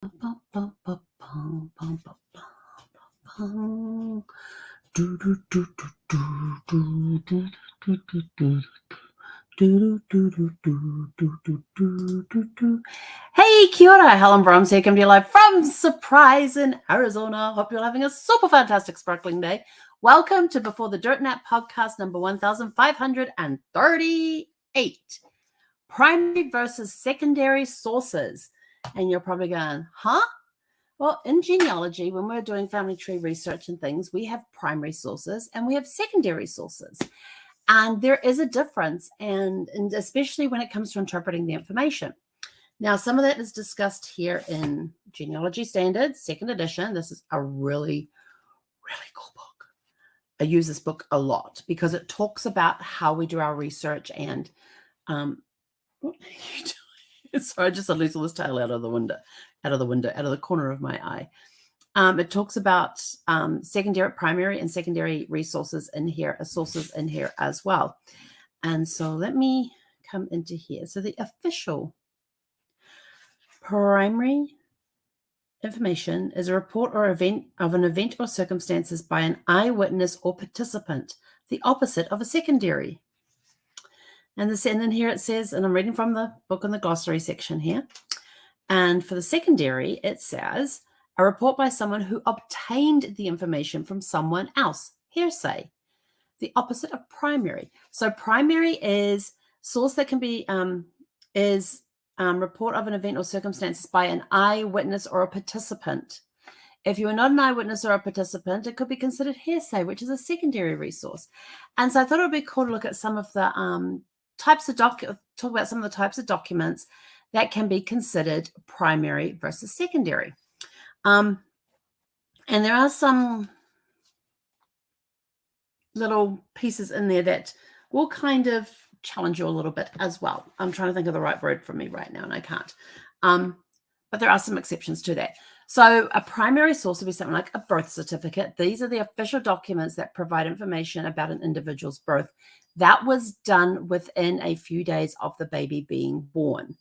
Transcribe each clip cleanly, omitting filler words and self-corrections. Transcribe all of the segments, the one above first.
Hey, kia ora, Helen Brahms here, coming to you live from Surprise in Arizona. Hope you're having a super fantastic sparkling day. Welcome to Before the Dirt Nap podcast number 1538. Primary versus secondary sources. And you're probably going, huh? Well, in genealogy, when we're doing family tree research and things, we have primary sources and we have secondary sources. And there is a difference, and especially when it comes to interpreting the information. Now, some of that is discussed here in Genealogy Standards, second edition. This is a really, really cool book. I use this book a lot because it talks about how we do our research and what are you doing? Sorry, I just suddenly saw this tail out of the corner of my eye. It talks about primary and secondary resources in here, sources in here as well. And so let me come into here. So the official primary information is a report or event of an event or circumstances by an eyewitness or participant, the opposite of a secondary. And then here it says, and I'm reading from the book in the glossary section here. And for the secondary, it says, a report by someone who obtained the information from someone else, hearsay, the opposite of primary. So primary is source that can be, report of an event or circumstances by an eyewitness or a participant. If you are not an eyewitness or a participant, it could be considered hearsay, which is a secondary resource. And so I thought it would be cool to look at some of the talk about some of the types of documents that can be considered primary versus secondary. And there are some little pieces in there that will kind of challenge you a little bit as well. I'm trying to think of the right word for me right now, and I can't. But there are some exceptions to that. So a primary source would be something like a birth certificate. These are the official documents that provide information about an individual's birth. That was done within a few days of the baby being born.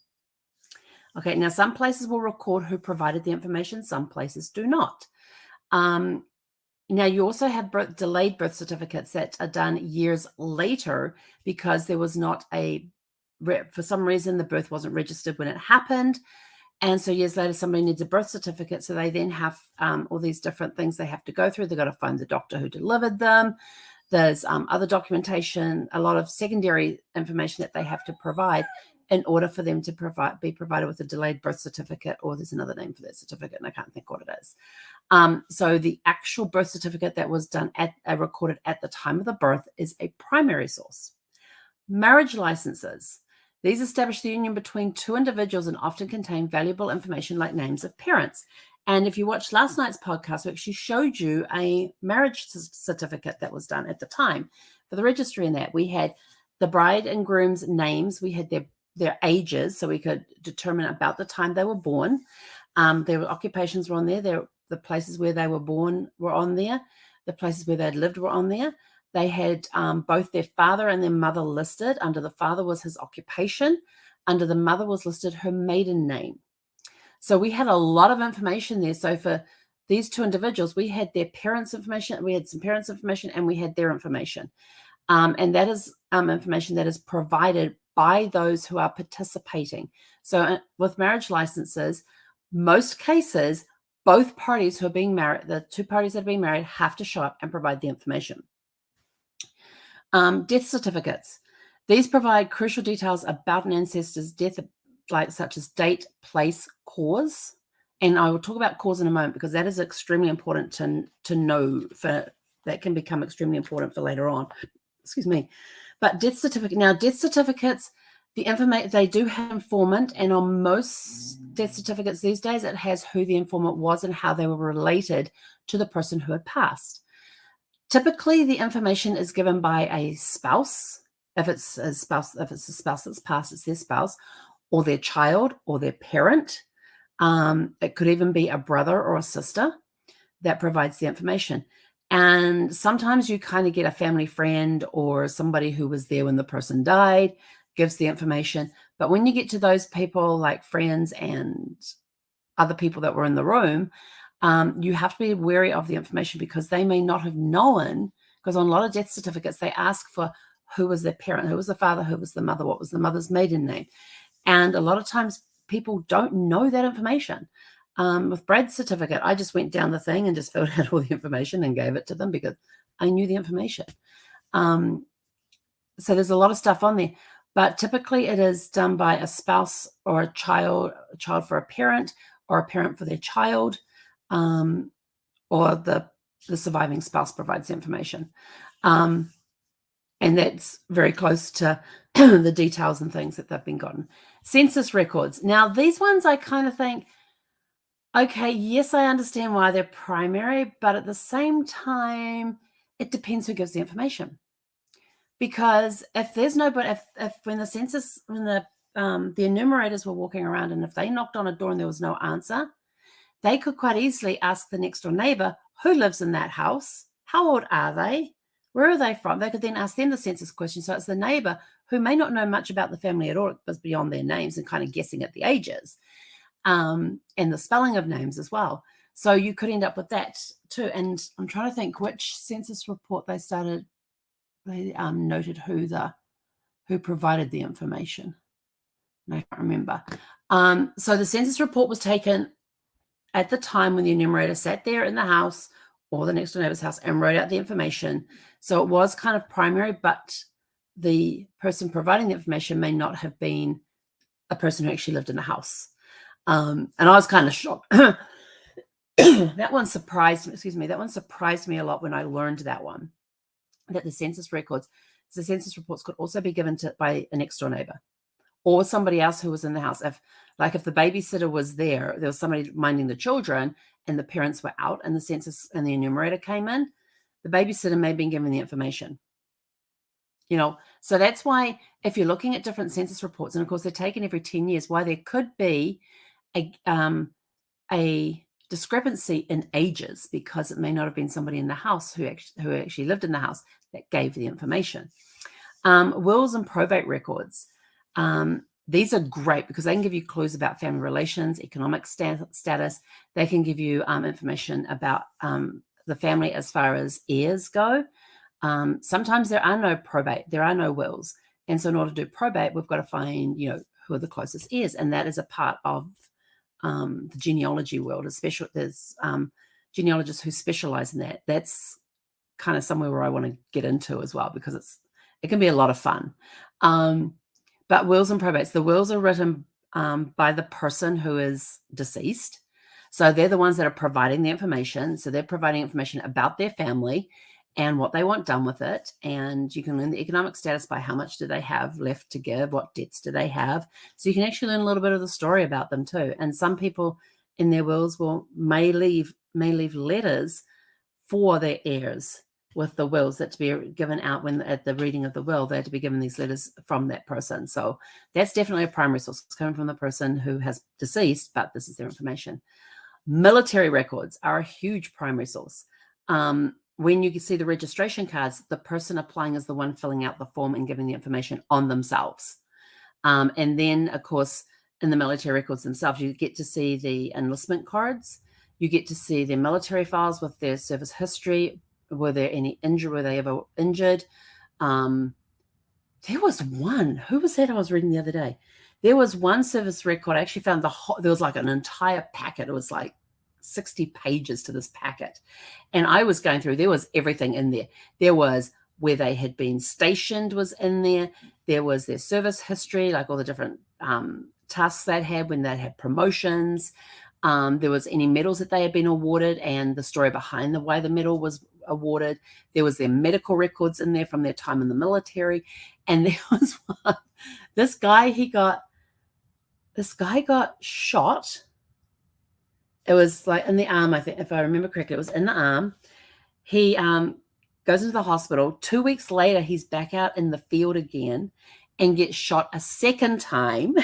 Okay, now some places will record who provided the information, some places do not. Now, you also have delayed birth certificates that are done years later because there was not for some reason, the birth wasn't registered when it happened. And so years later, somebody needs a birth certificate. So they then have all these different things they have to go through. They've got to find the doctor who delivered them. There's other documentation, a lot of secondary information that they have to provide in order for them to be provided with a delayed birth certificate, or there's another name for that certificate, and I can't think what it is. So the actual birth certificate that was done recorded at the time of the birth is a primary source. Marriage licenses. These establish the union between two individuals and often contain valuable information like names of parents. And if you watched last night's podcast, we actually showed you a marriage certificate that was done at the time for the registry. In that, we had the bride and groom's names, we had their ages, so we could determine about the time they were born. Their occupations were on there. The places where they were born were on there. The places where they'd lived were on there. They had both their father and their mother listed. Under the father was his occupation. Under the mother was listed her maiden name. So we had a lot of information there. So for these two individuals, we had their parents' information, we had some parents' information, and we had their information. And that is information that is provided by those who are participating. So with marriage licenses, most cases, both parties who are being married, the two parties that are being married, have to show up and provide the information. Death certificates. These provide crucial details about an ancestor's death, such as date, place, cause. And I will talk about cause in a moment because that is extremely important to know. That can become extremely important for later on. Excuse me. But death certificates, the information, they do have informant, and on most death certificates these days, it has who the informant was and how they were related to the person who had passed. Typically, the information is given by a spouse. If it's a spouse that's passed, it's their spouse, or their child, or their parent. It could even be a brother or a sister that provides the information. And sometimes you kind of get a family friend or somebody who was there when the person died, gives the information. But when you get to those people like friends and other people that were in the room, you have to be wary of the information because they may not have known, because on a lot of death certificates, they ask for who was their parent, who was the father, who was the mother, what was the mother's maiden name. And a lot of times people don't know that information. With Brad's certificate, I just went down the thing and just filled out all the information and gave it to them because I knew the information. So there's a lot of stuff on there, but typically it is done by a spouse or a child for a parent, or a parent for their child, or the surviving spouse provides the information. And that's very close to the details and things that they've been gotten. Census records. Now, these ones I kind of think, okay, yes, I understand why they're primary, but at the same time, it depends who gives the information. Because if there's nobody, if when the census, when the enumerators were walking around, and if they knocked on a door and there was no answer, they could quite easily ask the next door neighbor who lives in that house, how old are they, where are they from? They could then ask them the census question. So it's the neighbor who may not know much about the family at all, but beyond their names and kind of guessing at the ages, and the spelling of names as well. So you could end up with that too. And I'm trying to think which census report they started. They noted who provided the information. And I can't remember. So the census report was taken at the time when the enumerator sat there in the house or the next door neighbor's house and wrote out the information. So it was kind of primary, but the person providing the information may not have been a person who actually lived in the house. And I was kind of shocked. That one surprised me. Excuse me. That one surprised me a lot when I learned that one. That the census reports could also be given by a next door neighbor or somebody else who was in the house. If the babysitter was there was somebody minding the children and the parents were out and the census and the enumerator came in, the babysitter may have been given the information. So that's why if you're looking at different census reports, and of course they're taken every 10 years, why there could be a discrepancy in ages, because it may not have been somebody in the house who actually lived in the house that gave the information. Wills and probate records. These are great because they can give you clues about family relations, economic status. They can give you information about the family as far as heirs go. Sometimes there are no probate, there are no wills. And so in order to do probate, we've got to find, who are the closest heirs. And that is a part of the genealogy world. There's genealogists who specialize in that. That's kind of somewhere where I want to get into as well, because it can be a lot of fun. But wills and probates, the wills are written by the person who is deceased. So they're the ones that are providing the information. So they're providing information about their family and what they want done with it. And you can learn the economic status by how much do they have left to give, what debts do they have. So you can actually learn a little bit of the story about them too. And some people in their wills may leave letters for their heirs with the wills that to be given out when at the reading of the will, they're to be given these letters from that person. So that's definitely a primary source. It's coming from the person who has deceased, but this is their information. Military records are a huge primary source. When you see the registration cards, the person applying is the one filling out the form and giving the information on themselves. And then, of course, in the military records themselves, you get to see the enlistment cards. You get to see their military files with their service history. Were there any injury? Were they ever injured? There was one. Who was that I was reading the other day? There was one service record. I actually found there was like an entire packet. It was like 60 pages to this packet. And I was going through, there was everything in there. There was where they had been stationed was in there. There was their service history, like all the different tasks they'd had when they had promotions. There was any medals that they had been awarded and the story behind why the medal was awarded. There was their medical records in there from their time in the military. And there was one, this guy got shot. It was like in the arm, I think, if I remember correctly, it was in the arm. He goes into the hospital. 2 weeks later, he's back out in the field again and gets shot a second time.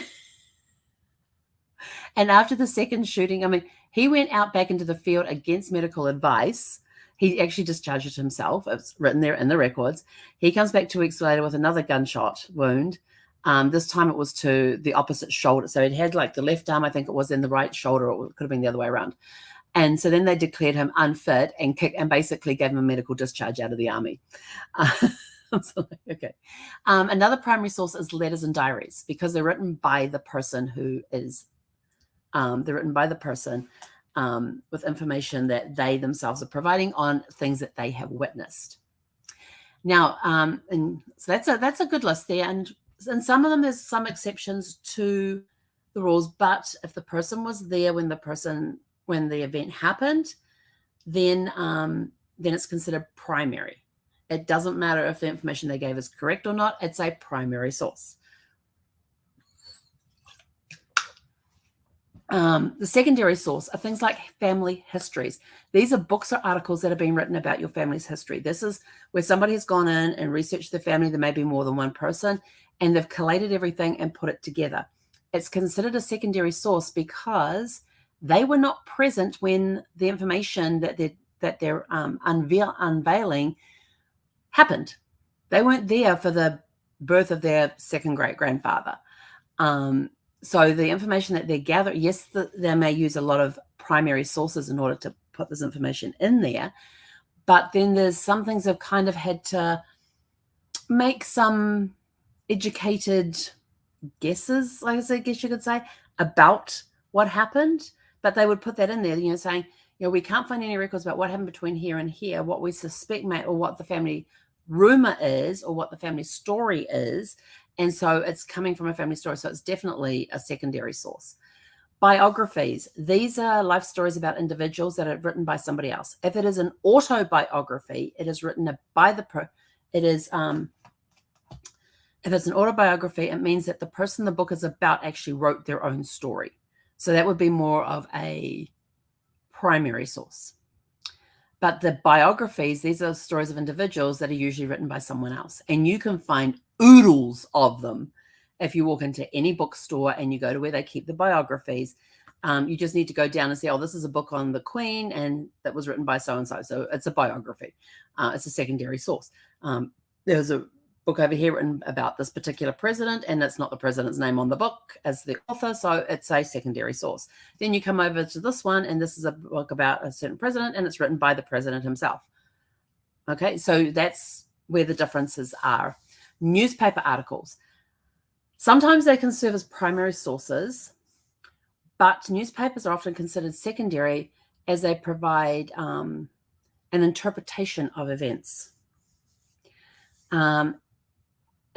And after the second shooting, he went out back into the field against medical advice. He actually discharged it himself. It's written there in the records. He comes back 2 weeks later with another gunshot wound. This time it was to the opposite shoulder. So it had like the left arm, I think it was, in the right shoulder, or it could have been the other way around. And so then they declared him unfit and basically gave him a medical discharge out of the army. Okay. Another primary source is letters and diaries, because they're written by the person who is, they're written by the person with information that they themselves are providing on things that they have witnessed. Now, and so that's a good list there. And in some of them, there's some exceptions to the rules. But if the person was there when the event happened, then it's considered primary. It doesn't matter if the information they gave is correct or not. It's a primary source. The secondary source are things like family histories. These are books or articles that have been written about your family's history. This is where somebody has gone in and researched the family. There may be more than one person, and they've collated everything and put it together. It's considered a secondary source because they were not present when the information that they're unveiling happened. They weren't there for the birth of their second great-grandfather. So the information that they gather, yes, they may use a lot of primary sources in order to put this information in there, but then there's some things they've kind of had to make some educated guesses, I guess you could say, about what happened. But they would put that in there, saying, we can't find any records about what happened between here and here, what we suspect or what the family rumor is, or what the family story is. And so it's coming from a family story. So it's definitely a secondary source. Biographies. These are life stories about individuals that are written by somebody else. If it is an autobiography, it is written by if it's an autobiography, it means that the person the book is about actually wrote their own story. So that would be more of a primary source. But the biographies, these are stories of individuals that are usually written by someone else. And you can find oodles of them if you walk into any bookstore and you go to where they keep the biographies. You just need to go down and say, this is a book on the Queen, and that was written by so-and-so. So it's a biography. It's a secondary source. There's a book over here written about this particular president, and it's not the president's name on the book as the author, so it's a secondary source. Then you come over to this one, and this is a book about a certain president, and it's written by the president himself. Okay, so that's where the differences are. Newspaper articles. Sometimes they can serve as primary sources, but newspapers are often considered secondary as they provide an interpretation of events.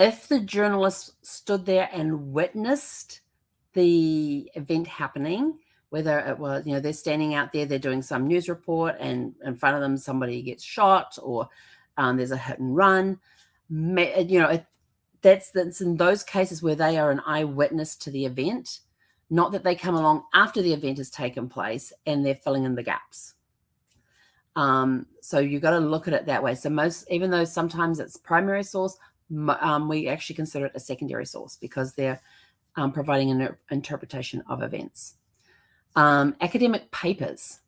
If the journalist stood there and witnessed the event happening, whether it was, they're standing out there, they're doing some news report, and in front of them somebody gets shot, or there's a hit and run, that's in those cases where they are an eyewitness to the event, not that they come along after the event has taken place and they're filling in the gaps. So you've got to look at it that way. So even though sometimes it's primary source, we actually consider it a secondary source because they're providing an interpretation of events. Academic papers.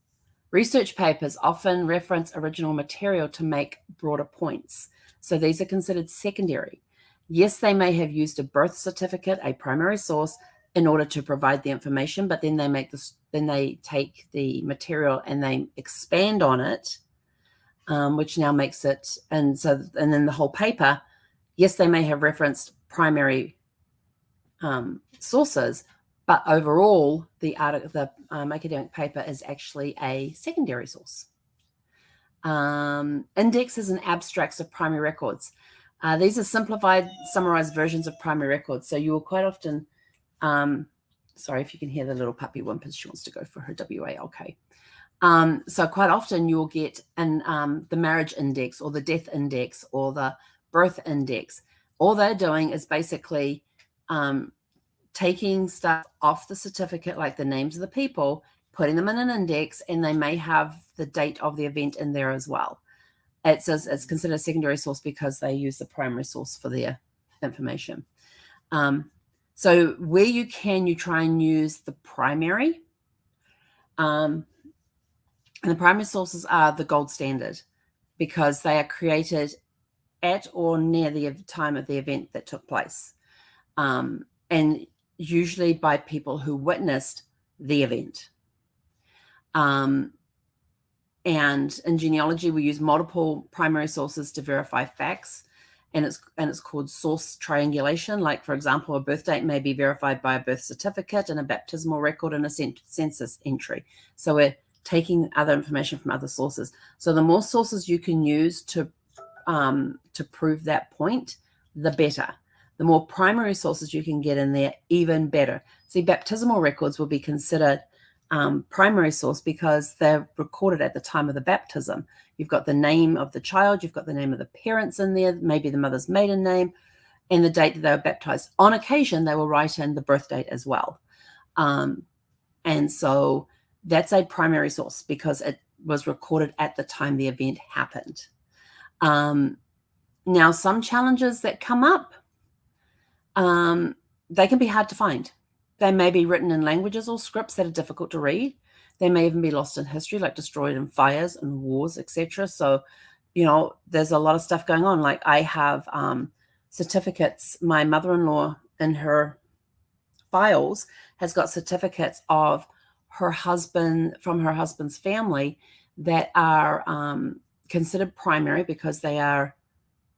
Research papers often reference original material to make broader points. So these are considered secondary. Yes, they may have used a birth certificate, a primary source, in order to provide the information, but then they take the material and they expand on it, which now makes it, and then the whole paper, yes, they may have referenced primary sources, but overall, the academic paper is actually a secondary source. Indexes and abstracts of primary records. These are simplified, summarized versions of primary records. So you will quite often, sorry if you can hear the little puppy whimpers, she wants to go for her WALK. So quite often you'll get the marriage index or the death index or the birth index. All they're doing is basically taking stuff off the certificate, like the names of the people, putting them in an index, and they may have the date of the event in there as well. It's considered a secondary source because they use the primary source for their information. So where you can, you try and use the primary. And the primary sources are the gold standard because they are created at or near the time of the event that took place. and usually by people who witnessed the event. And in genealogy, we use multiple primary sources to verify facts, and it's called source triangulation. Like, for example, a birth date may be verified by a birth certificate and a baptismal record and a census entry. So we're taking other information from other sources. So the more sources you can use to prove that point, the better. The more primary sources you can get in there, even better. See, baptismal records will be considered primary source because they're recorded at the time of the baptism. You've got the name of the child, you've got the name of the parents in there, maybe the mother's maiden name, and the date that they were baptized. On occasion, they will write in the birth date as well. And so that's a primary source because it was recorded at the time the event happened. Now, some challenges that come up, they can be hard to find. They may be written in languages or scripts that are difficult to read. They may even be lost in history, like destroyed in fires and wars, etc. So, there's a lot of stuff going on. Like, I have certificates. My mother-in-law in her files has got certificates of her husband, from her husband's family, that are considered primary because they are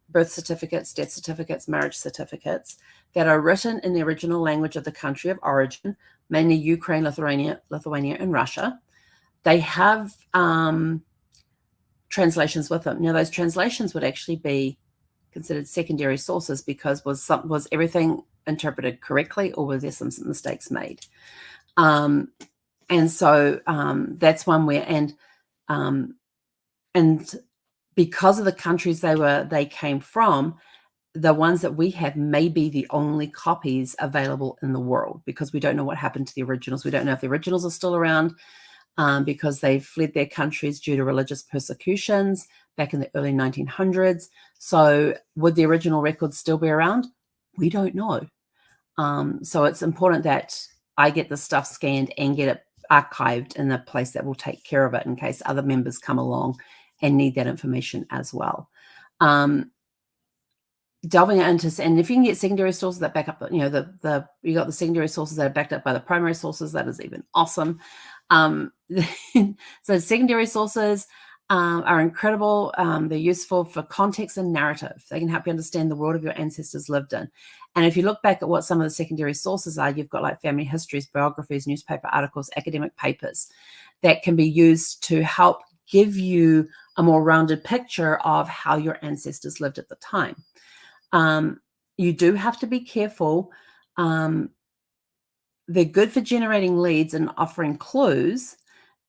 birth certificates, death certificates, marriage certificates that are written in the original language of the country of origin, mainly Ukraine, Lithuania, and Russia. They have translations with them. Now, those translations would actually be considered secondary sources because was everything interpreted correctly, or were there some mistakes made? And so that's one where, and because of the countries they came from, the ones that we have may be the only copies available in the world because we don't know what happened to the originals. We don't know if the originals are still around because they fled their countries due to religious persecutions back in the early 1900s. So would the original records still be around? We don't know. So it's important that I get the stuff scanned and get it archived in a place that will take care of it in case other members come along and need that information as well. Delving into, and if you can get secondary sources that back up, you got the secondary sources that are backed up by the primary sources, that is even awesome. So secondary sources are incredible. They're useful for context and narrative. They can help you understand the world of your ancestors lived in. And if you look back at what some of the secondary sources are, you've got like family histories, biographies, newspaper articles, academic papers that can be used to help give you a more rounded picture of how your ancestors lived at the time. You do have to be careful. They're good for generating leads and offering clues.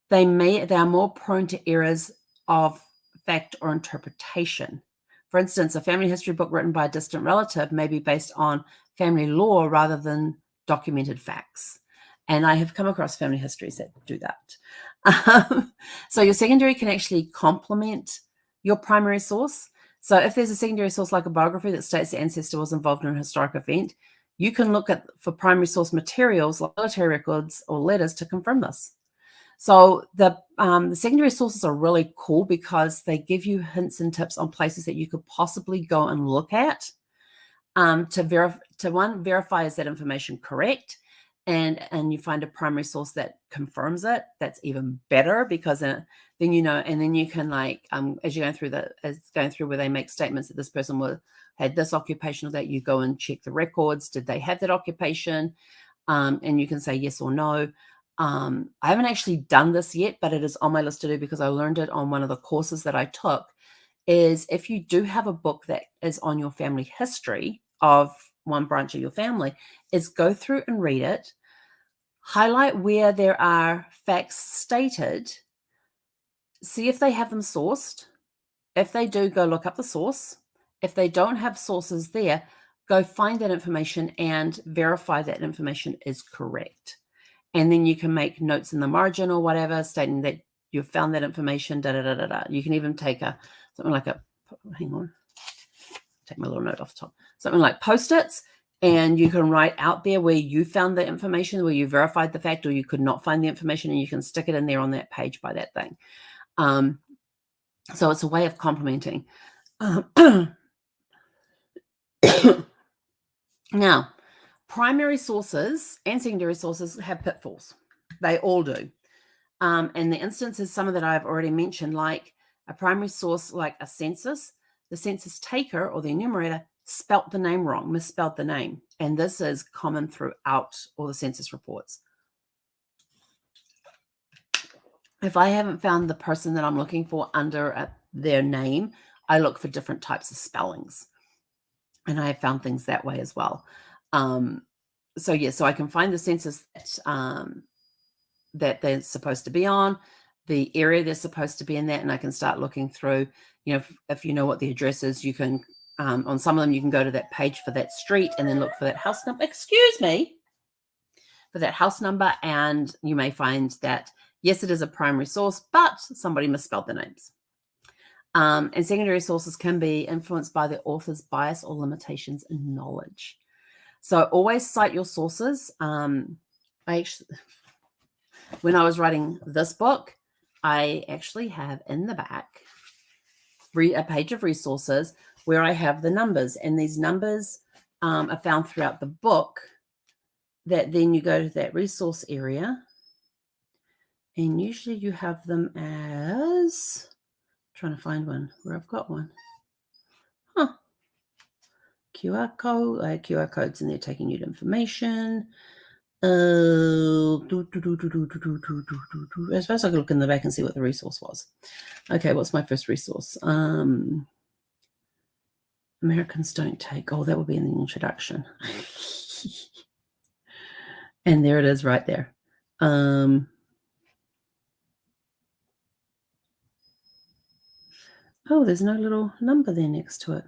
They are more prone to errors of fact or interpretation. For instance, a family history book written by a distant relative may be based on family law rather than documented facts. And I have come across family histories that do that. So your secondary can actually complement your primary source. So if there's a secondary source like a biography that states the ancestor was involved in a historic event, you can look for primary source materials like military records or letters to confirm this. So the secondary sources are really cool because they give you hints and tips on places that you could possibly go and look at to verify is that information correct, and you find a primary source that confirms it. That's even better because then and then you can as you're going through where they make statements that this person had this occupation or that, you go and check the records. Did they have that occupation? And you can say yes or no. I haven't actually done this yet, but it is on my list to do because I learned it on one of the courses that I took. Is if you do have a book that is on your family history of one branch of your family, is go through and read it, highlight where there are facts stated, see if they have them sourced. If they do, go look up the source. If they don't have sources there, go find that information and verify that information is correct. And then you can make notes in the margin or whatever stating that you've found that information, You can even take something like hang on, take my little note off the top, something like Post-its, and you can write out there where you found the information, where you verified the fact or you could not find the information, and you can stick it in there on that page by that thing. So it's a way of complementing. Now, primary sources and secondary sources have pitfalls. They all do. And the instances, some of that I've already mentioned, like a primary source, like a census, the census taker or the enumerator spelt the name wrong, misspelled the name. And this is common throughout all the census reports. If I haven't found the person that I'm looking for under their name, I look for different types of spellings. And I have found things that way as well. So I can find the census that they're supposed to be on, the area they're supposed to be in that, and I can start looking through, if you know what the address is, you can, on some of them, you can go to that page for that street and then look for that house number, for that house number, and you may find that, yes, it is a primary source, but somebody misspelled the names. And secondary sources can be influenced by the author's bias or limitations in knowledge. So always cite your sources. When I was writing this book, I actually have in the back a page of resources where I have the numbers, and these numbers are found throughout the book. That then you go to that resource area, and usually you have them as, trying to find one where I've got one. QR code. I had QR codes in there taking you to information. I suppose I could look in the back and see what the resource was. Okay, what's my first resource? Americans don't take. Oh, that will be in the introduction. And there it is right there. Oh, there's no little number there next to it.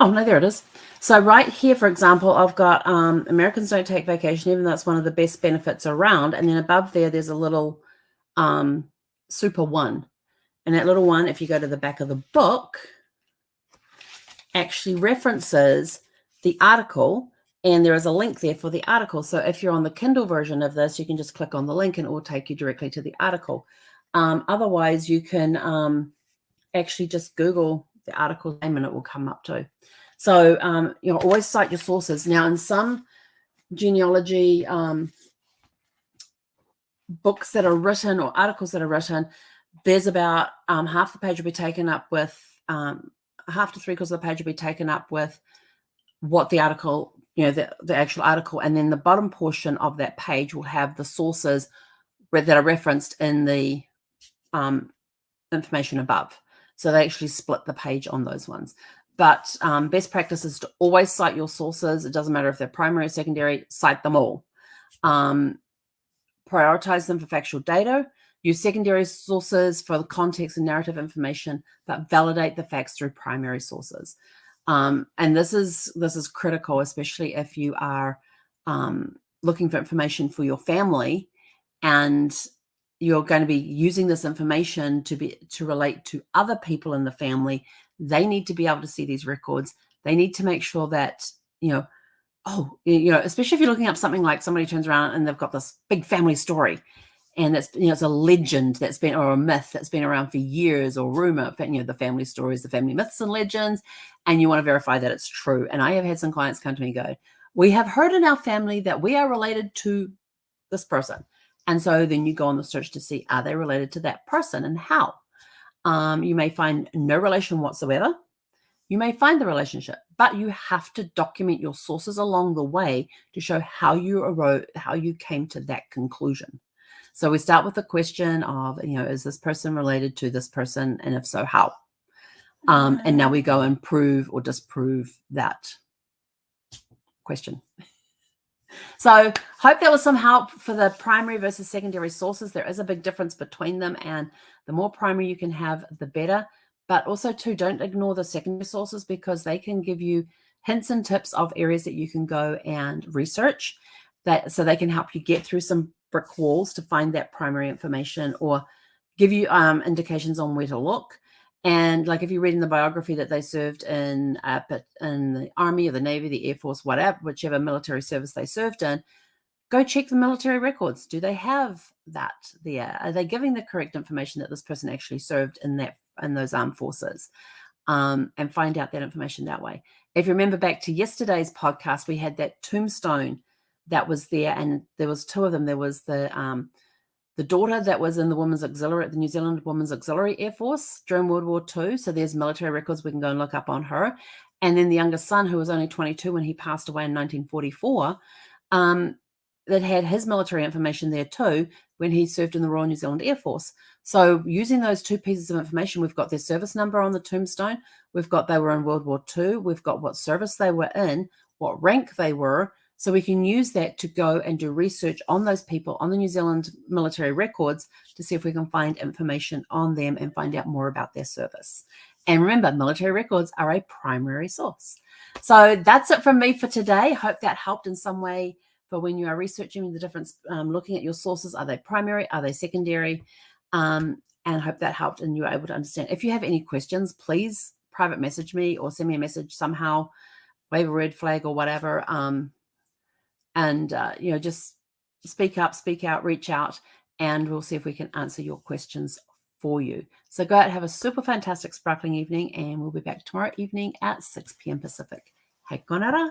Oh, no, there it is. So right here, for example, I've got Americans don't take vacation, even though it's one of the best benefits around. And then above there, there's a little super one. And that little one, if you go to the back of the book, actually references the article. And there is a link there for the article. So if you're on the Kindle version of this, you can just click on the link and it will take you directly to the article. Otherwise, you can actually just Google the article name and it will come up too. So, always cite your sources. Now, in some genealogy books that are written or articles that are written, there's about half the page will be taken up with, half to 3/4 of the page will be taken up with what the article, the actual article, and then the bottom portion of that page will have the sources that are referenced in the information above. So they actually split the page on those ones. But best practice is to always cite your sources. It doesn't matter if they're primary or secondary, cite them all. Prioritize them for factual data. Use secondary sources for the context and narrative information, but validate the facts through primary sources. And this is critical, especially if you are looking for information for your family and you're going to be using this information to relate to other people in the family. They need to be able to see these records. They need to make sure that, especially if you're looking up something like somebody turns around and they've got this big family story and it's, it's a legend or a myth that's been around for years, or rumor, the family stories, the family myths and legends, and you want to verify that it's true. And I have had some clients come to me and go, we have heard in our family that we are related to this person. And so then you go on the search to see, are they related to that person and how? You may find no relation whatsoever. You may find the relationship, but you have to document your sources along the way to show how you came to that conclusion. So we start with the question of, is this person related to this person? And if so, how? And now we go and prove or disprove that question. So hope that was some help for the primary versus secondary sources. There is a big difference between them, and the more primary you can have, the better. But also, too, don't ignore the secondary sources because they can give you hints and tips of areas that you can go and research, so they can help you get through some brick walls to find that primary information, or give you indications on where to look. And like if you read in the biography that they served in the Army or the Navy, the Air Force, whichever military service they served in, go check the military records. Do they have that there? Are they giving the correct information that this person actually served in that in those armed forces, and find out that information that way. If you remember back to yesterday's podcast, we had that tombstone that was there, and there was two of them. There was the daughter that was in the New Zealand Women's Auxiliary Air Force during World War II. So there's military records we can go and look up on her. And then the youngest son, who was only 22 when he passed away in 1944, that had his military information there too when he served in the Royal New Zealand Air Force. So using those two pieces of information, we've got their service number on the tombstone. We've got they were in World War II. We've got what service they were in, what rank they were. So we can use that to go and do research on those people on the New Zealand military records to see if we can find information on them and find out more about their service. And remember, military records are a primary source. So that's it from me for today. Hope that helped in some way for when you are researching the difference, looking at your sources. Are they primary? Are they secondary? And hope that helped and you were able to understand. If you have any questions, please private message me or send me a message somehow, wave a red flag or whatever. Just speak up, speak out, reach out, and we'll see if we can answer your questions for you. So go out, have a super fantastic sparkling evening, and we'll be back tomorrow evening at 6 p.m. Pacific. Hei konara.